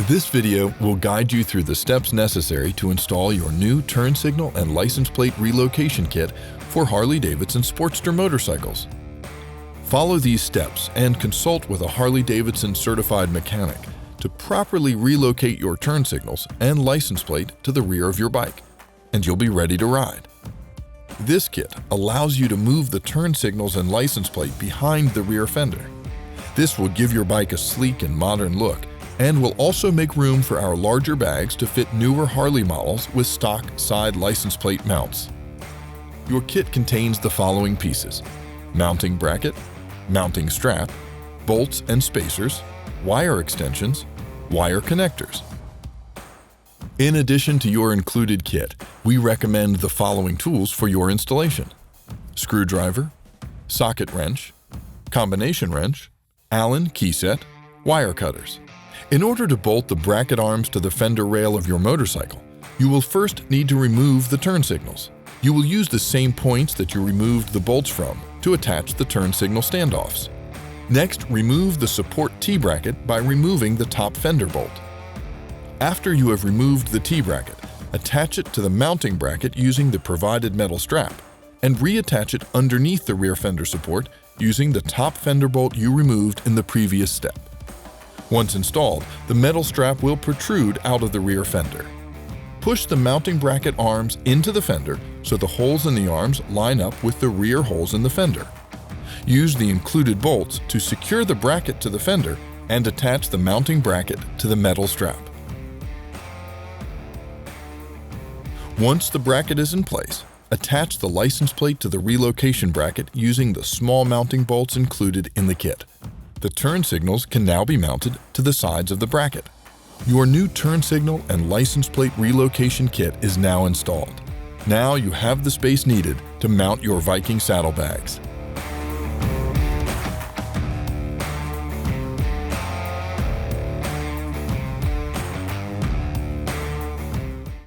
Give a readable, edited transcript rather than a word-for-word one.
This video will guide you through the steps necessary to install your new turn signal and license plate relocation kit for Harley-Davidson Sportster motorcycles. Follow these steps and consult with a Harley-Davidson certified mechanic to properly relocate your turn signals and license plate to the rear of your bike, and you'll be ready to ride. This kit allows you to move the turn signals and license plate behind the rear fender. This will give your bike a sleek and modern look, and will also make room for our larger bags to fit newer Harley models with stock side license plate mounts. Your kit contains the following pieces: mounting bracket, mounting strap, bolts and spacers, wire extensions, wire connectors. In addition to your included kit, we recommend the following tools for your installation: screwdriver, socket wrench, combination wrench, Allen key set, wire cutters. In order to bolt the bracket arms to the fender rail of your motorcycle, you will first need to remove the turn signals. You will use the same points that you removed the bolts from to attach the turn signal standoffs. Next, remove the support T-bracket by removing the top fender bolt. After you have removed the T-bracket, attach it to the mounting bracket using the provided metal strap, and reattach it underneath the rear fender support using the top fender bolt you removed in the previous step. Once installed, the metal strap will protrude out of the rear fender. Push the mounting bracket arms into the fender so the holes in the arms line up with the rear holes in the fender. Use the included bolts to secure the bracket to the fender and attach the mounting bracket to the metal strap. Once the bracket is in place, attach the license plate to the relocation bracket using the small mounting bolts included in the kit. The turn signals can now be mounted to the sides of the bracket. Your new turn signal and license plate relocation kit is now installed. Now you have the space needed to mount your Viking saddlebags.